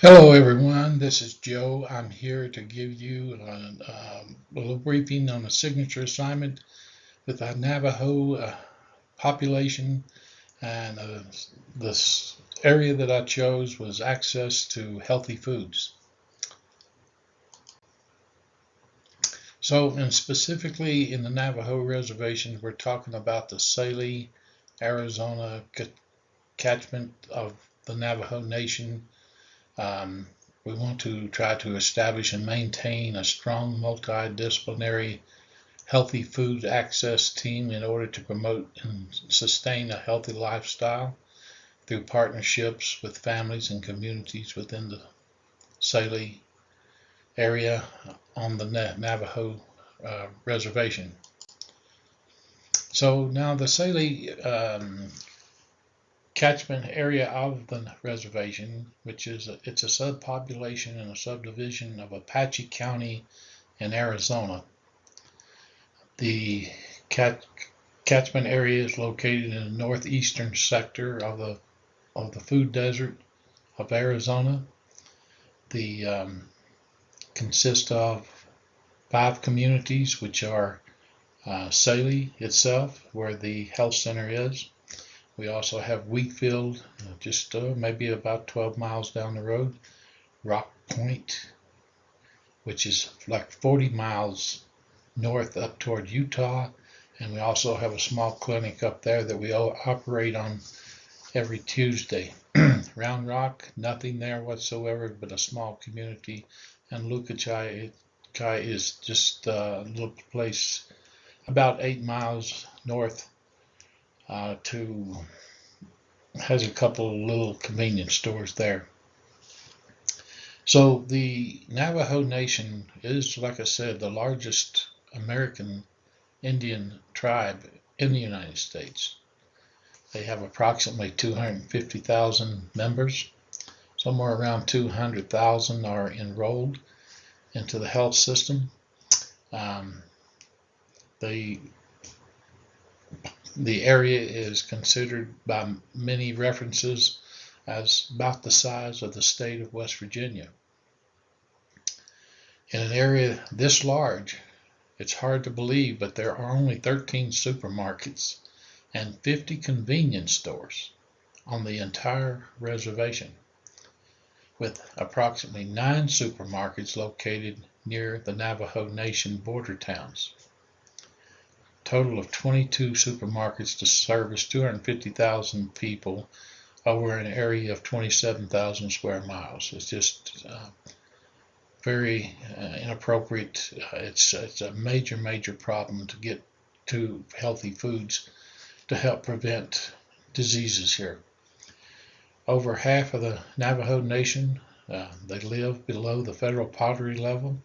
Hello everyone, this is Joe. I'm here to give you a little briefing on a signature assignment with the Navajo population, and this area that I chose was access to healthy foods. So, and specifically in the Navajo reservation, we're talking about the Tsaile, Arizona catchment of the Navajo Nation. Um, we want to try to establish and maintain a strong multidisciplinary healthy food access team in order to promote and sustain a healthy lifestyle through partnerships with families and communities within the Tsaile area on the Navajo reservation. So now the Tsaile catchment area of the reservation, which is it's a subpopulation and a subdivision of Apache County in Arizona. The catchment area is located in the northeastern sector of the food desert of Arizona. The consists of 5 communities, which are Tsaile itself, where the health center is. We also have Wheatfield, just maybe about 12 miles down the road. Rock Point, which is like 40 miles north up toward Utah. And we also have a small clinic up there that we operate on every Tuesday. Round Rock, nothing there whatsoever but a small community. And Lukachai is just a little place about 8 miles north to has a couple of little convenience stores there. So the Navajo Nation is, like I said, the largest American Indian tribe in the United States. They have approximately 250,000 members. Somewhere around 200,000 are enrolled into the health system. Um, the the area is considered by many references as about the size of the state of West Virginia. In an area this large, it's hard to believe, but there are only 13 supermarkets and 50 convenience stores on the entire reservation, with approximately 9 supermarkets located near the Navajo Nation border towns. Total of 22 supermarkets to service 250,000 people over an area of 27,000 square miles. It's just very inappropriate. It's a major problem to get to healthy foods to help prevent diseases here. Over half of the Navajo Nation they live below the federal poverty level,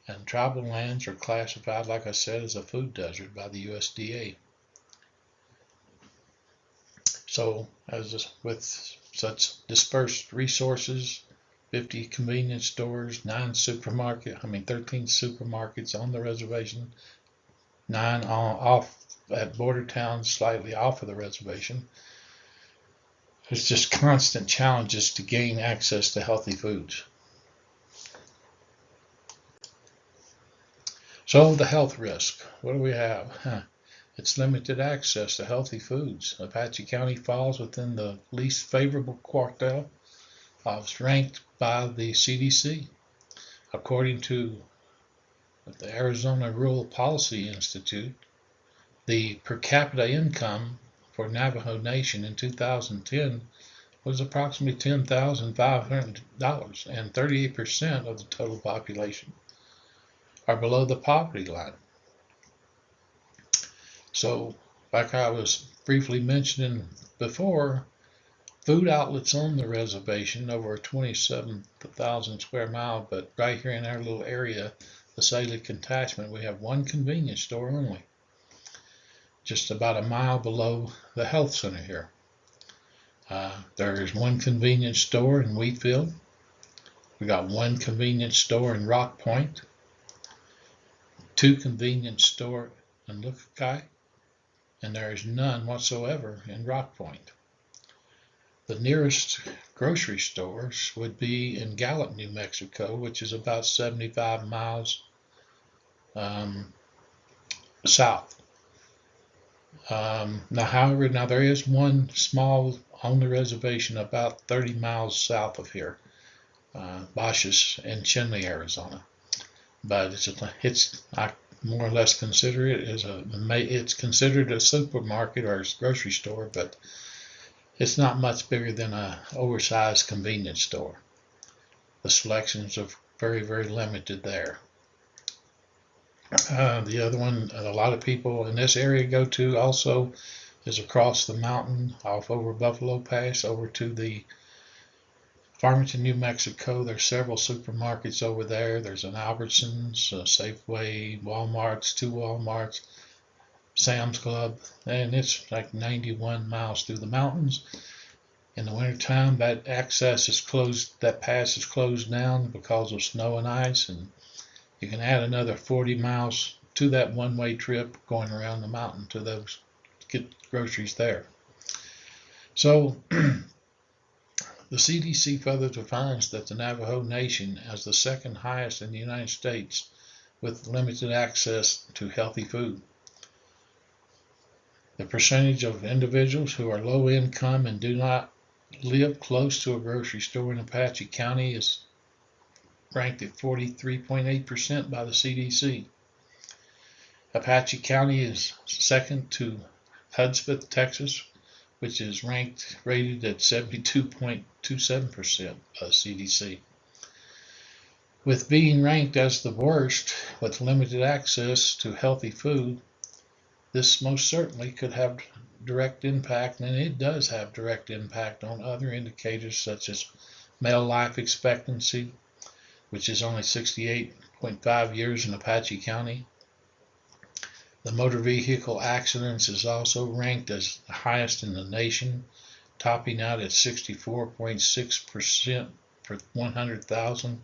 and tribal lands are classified, like I said, as a food desert by the USDA. So, as with such dispersed resources, 50 convenience stores, 13 supermarkets on the reservation, 9 off at border towns slightly off of the reservation. It's just constant challenges to gain access to healthy foods. So the health risk, what do we have? It's limited access to healthy foods. Apache County falls within the least favorable quartile ranked by the CDC. According to the Arizona Rural Policy Institute, the per capita income for Navajo Nation in 2010 was approximately $10,500, and 38% of the total population are below the poverty line. So, like I was briefly mentioning before, food outlets on the reservation over 27,000 square mile, but right here in our little area, the Tsaile Catchment, we have one convenience store only, just about a mile below the health center here. There is one convenience store in Wheatfield. We got one convenience store in Rock Point, 2 convenience stores in Lookokai, and there is none whatsoever in Rock Point. The nearest grocery stores would be in Gallup, New Mexico, which is about 75 miles south. However, there is one small on the reservation about 30 miles south of here, Bosch's in Chinle, Arizona. But I more or less consider it as it's considered a supermarket or a grocery store, but it's not much bigger than an oversized convenience store. The selections are very, very limited there. The other one a lot of people in this area go to also is across the mountain off over Buffalo Pass over to the Farmington, New Mexico. There's several supermarkets over there. There's an Albertsons, a Safeway, Walmart's, 2 Walmarts, Sam's Club, and it's like 91 miles through the mountains. In the wintertime, that access is closed, that pass is closed down because of snow and ice, and you can add another 40 miles to that one-way trip going around the mountain to those get groceries there. So the CDC further defines that the Navajo Nation as the second highest in the United States with limited access to healthy food. The percentage of individuals who are low income and do not live close to a grocery store in Apache County is ranked at 43.8% by the CDC. Apache County is second to Hudspeth, Texas, which is rated at 72.27% by the CDC. With being ranked as the worst with limited access to healthy food, this most certainly could have direct impact, and it does have direct impact on other indicators such as male life expectancy, which is only 68.5 years in Apache County. The motor vehicle accidents is also ranked as the highest in the nation, topping out at 64.6% per 100,000.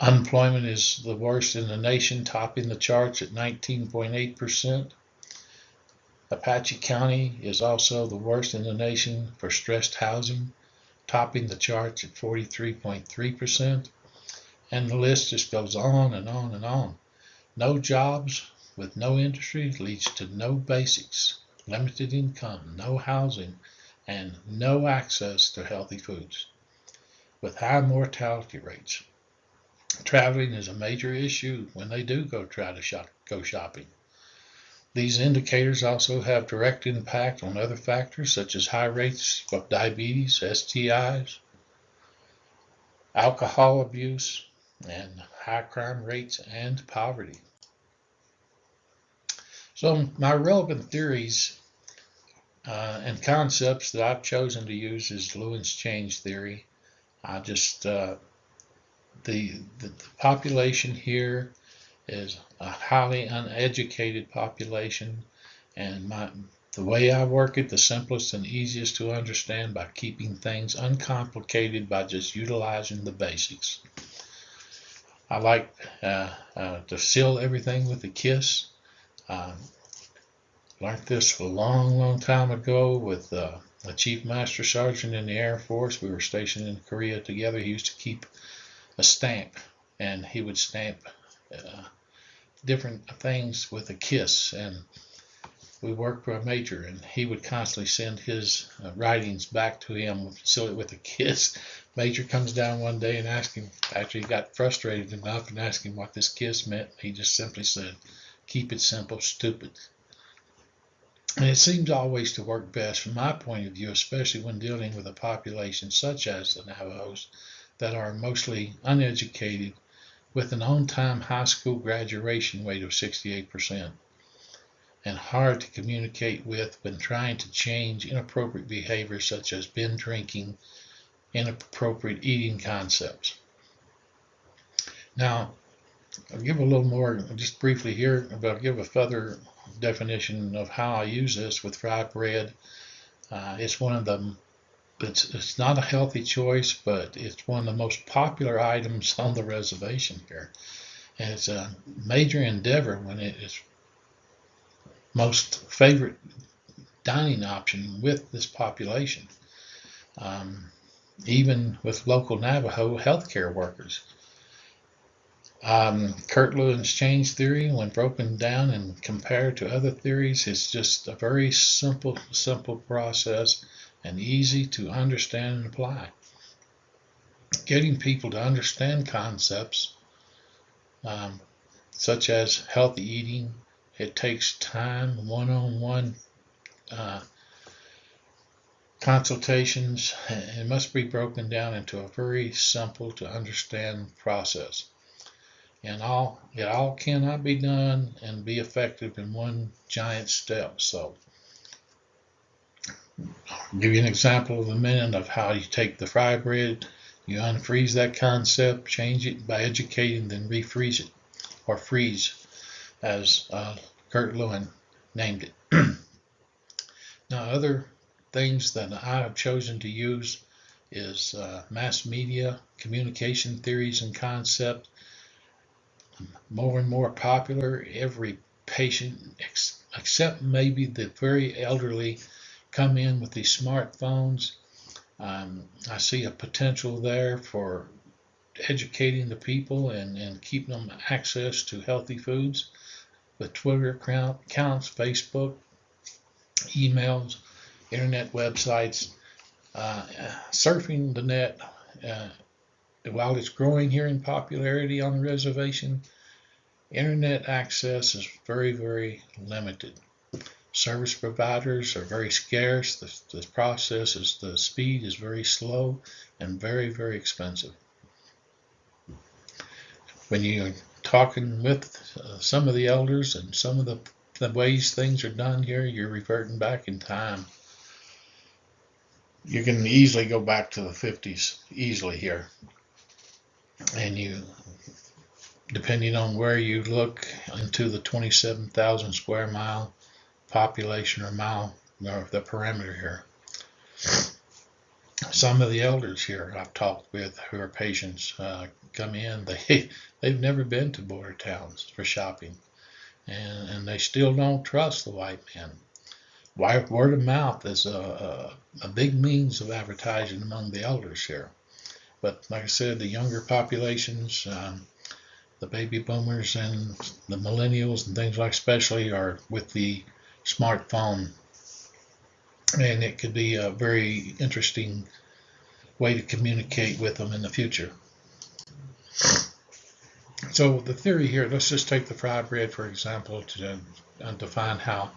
Unemployment is the worst in the nation, topping the charts at 19.8%. Apache County is also the worst in the nation for stressed housing, topping the charts at 43.3%. And the list just goes on and on and on. No jobs with no industry leads to no basics, limited income, no housing, and no access to healthy foods, with high mortality rates. Traveling is a major issue when they do go shopping. These indicators also have direct impact on other factors such as high rates of diabetes, STIs, alcohol abuse, and high crime rates and poverty. So my relevant theories and concepts that I've chosen to use is Lewis change theory. The population here is a highly uneducated population, and the way I work it, the simplest and easiest to understand by keeping things uncomplicated by just utilizing the basics. I like to seal everything with a kiss. Learned this a long, long time ago with a Chief Master Sergeant in the Air Force. We were stationed in Korea together. He used to keep a stamp, and he would stamp different things with a kiss. And we worked for a major, and he would constantly send his writings back to him, seal it with a kiss. Major comes down one day and asked him, after he got frustrated enough, and asked him what this kiss meant. He just simply said, "Keep it simple, stupid." And it seems always to work best from my point of view, especially when dealing with a population such as the Navajos that are mostly uneducated with an on-time high school graduation rate of 68% and hard to communicate with when trying to change inappropriate behaviors such as binge drinking, inappropriate eating concepts. Now, I'll give a little more just briefly here, but I'll give a further definition of how I use this with fried bread. It's one of the it's not a healthy choice, but it's one of the most popular items on the reservation here, and it's a major endeavor when it is most favorite dining option with this population, even with local Navajo healthcare workers. Kurt Lewin's change theory, when broken down and compared to other theories, is just a very simple process and easy to understand and apply. Getting people to understand concepts such as healthy eating, it takes time, one-on-one consultations. It must be broken down into a very simple to understand process. And it all cannot be done and be effective in one giant step. So I'll give you an example in a minute of how you take the fry bread, you unfreeze that concept, change it by educating, then refreeze it, or freeze, as Kurt Lewin named it. Now, other things that I have chosen to use is mass media, communication theories and concepts. More and more popular. Every patient, except maybe the very elderly, come in with these smartphones. I see a potential there for educating the people and keeping them access to healthy foods with Twitter accounts, Facebook, emails, internet websites, surfing the net. While it's growing here in popularity on the reservation, internet access is very, very limited. Service providers are very scarce. The speed is very slow and very, very expensive. When you're talking with some of the elders and some of the ways things are done here, you're reverting back in time. You can easily go back to the 50s easily here. And you, depending on where you look, into the 27,000 square mile population or mile, or the perimeter here. Some of the elders here I've talked with who are patients come in, they've never been to border towns for shopping, and they still don't trust the white man. Word of mouth is a big means of advertising among the elders here. But like I said, the younger populations, the baby boomers and the millennials and things like especially are with the smartphone, and it could be a very interesting way to communicate with them in the future. So the theory here, let's just take the fry bread for example to define how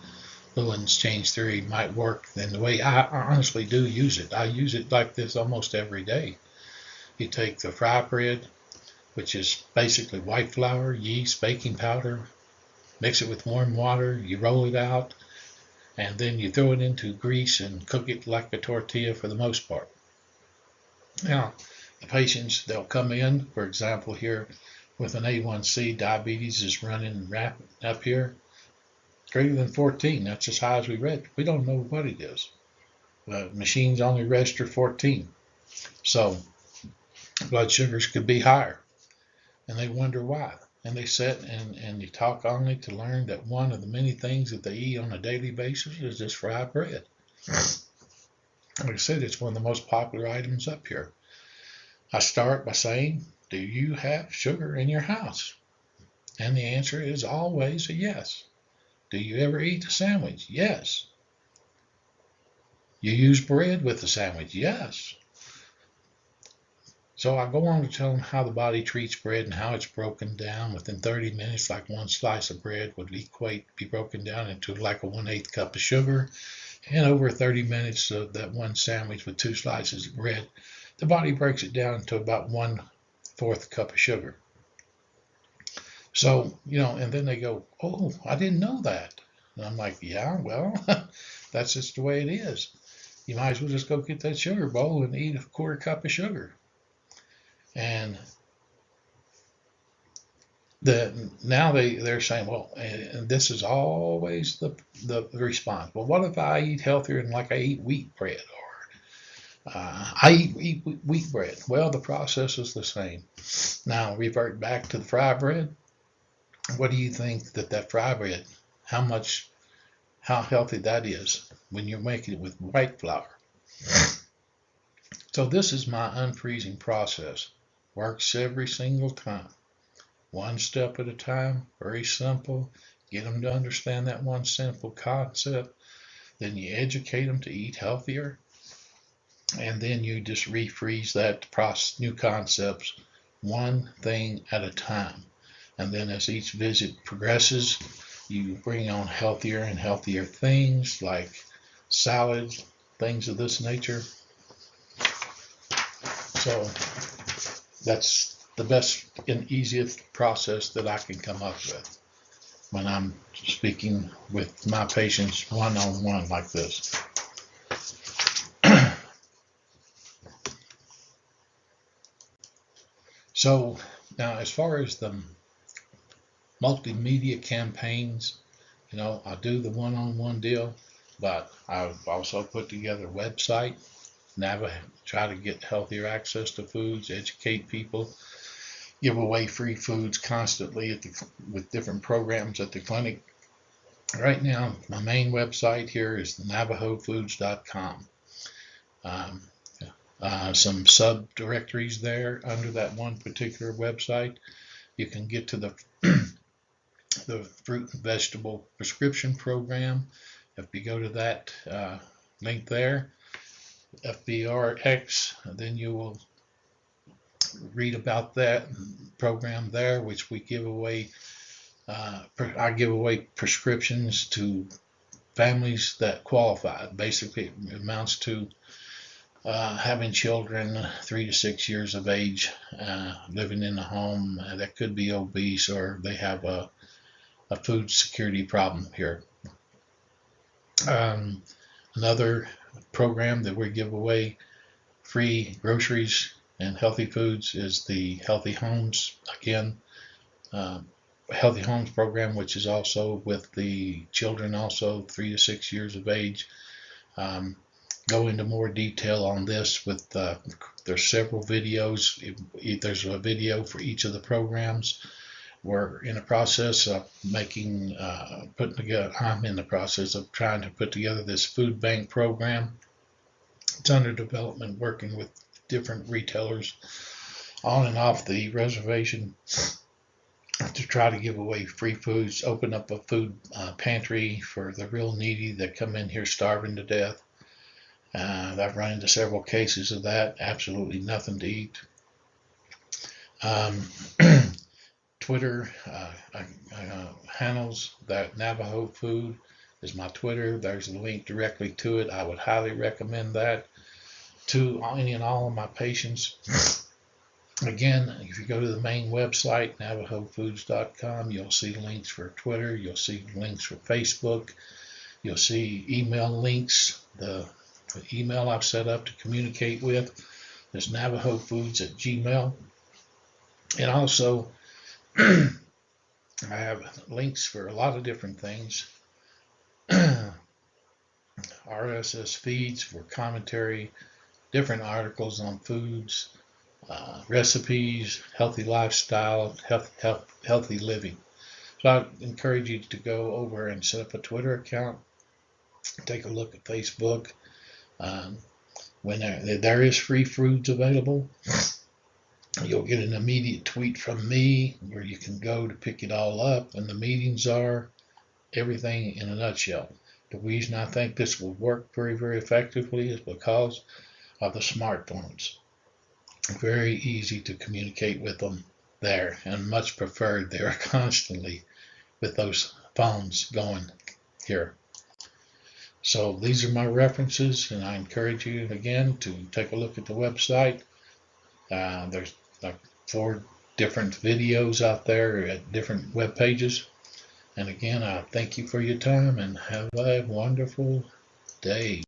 Lewin's change theory might work. And the way I honestly do use it, I use it like this almost every day. You take the fry bread, which is basically white flour, yeast, baking powder, mix it with warm water, you roll it out, and then you throw it into grease and cook it like a tortilla for the most part. Now, the patients, they'll come in, for example, here with an A1C, diabetes is running rapid up here, greater than 14. That's as high as we read. We don't know what it is. The machines only register 14. So blood sugars could be higher. And they wonder why. And they sit and they talk only to learn that one of the many things that they eat on a daily basis is this fried bread. Like I said, it's one of the most popular items up here. I start by saying, do you have sugar in your house? And the answer is always a yes. Do you ever eat a sandwich? Yes. You use bread with the sandwich? Yes. So I go on to tell them how the body treats bread and how it's broken down. Within 30 minutes, like one slice of bread would be broken down into like a 1/8 cup of sugar. And over 30 minutes of that one sandwich with 2 slices of bread, the body breaks it down to about 1/4 cup of sugar. So, and then they go, oh, I didn't know that. And I'm like, yeah, well, that's just the way it is. You might as well just go get that sugar bowl and eat a 1/4 cup of sugar. And now they're saying, well, and this is always the response. Well, what if I eat healthier and like I eat wheat bread, or I eat wheat bread? Well, the process is the same. Now revert back to the fry bread. What do you think that fry bread, how healthy that is? when you're making it with white flour. So this is my unfreezing process. Works every single time. One step at a time, very simple. Get them to understand that one simple concept. Then you educate them to eat healthier. And then you just refreeze that new concepts one thing at a time. And then as each visit progresses, you bring on healthier and healthier things like salads, things of this nature. So that's the best and easiest process that I can come up with when I'm speaking with my patients one-on-one like this. So now as far as the multimedia campaigns, I do the one-on-one deal, but I've also put together a website, try to get healthier access to foods, educate people, give away free foods constantly with different programs at the clinic. Right now, my main website here is NavajoFoods.com. Some subdirectories there under that one particular website. You can get to the the fruit and vegetable prescription program. If you go to that link there, FBRX, then you will read about that program there, which we give away. I give away prescriptions to families that qualify. Basically, it amounts to having children 3 to 6 years of age living in a home that could be obese, or they have a food security problem here. Another program that we give away free groceries and healthy foods is the Healthy Homes. Again, Healthy Homes program, which is also with the children, also 3 to 6 years of age. Go into more detail on this with there's several videos. There's a video for each of the programs. We're in the process of I'm in the process of trying to put together this food bank program. It's under development, working with different retailers on and off the reservation to try to give away free foods, open up a food pantry for the real needy that come in here starving to death. I've run into several cases of that, absolutely nothing to eat. Twitter handles that Navajo Food is my Twitter. There's a link directly to it. I would highly recommend that to any and all of my patients. Again, if you go to the main website, NavajoFoods.com, you'll see links for Twitter, you'll see links for Facebook, you'll see email links. The email I've set up to communicate with is NavajoFoods@gmail. And also, I have links for a lot of different things. RSS feeds for commentary, different articles on foods, recipes, healthy lifestyle, healthy living. So I encourage you to go over and set up a Twitter account, take a look at Facebook. When there is free foods available, you'll get an immediate tweet from me where you can go to pick it all up, and the meetings are everything in a nutshell. The reason I think this will work very, very effectively is because of the smartphones. Very easy to communicate with them there, and much preferred there constantly with those phones going here. So these are my references, and I encourage you again to take a look at the website. There's like 4 different videos out there at different web pages. And again, I thank you for your time and have a wonderful day.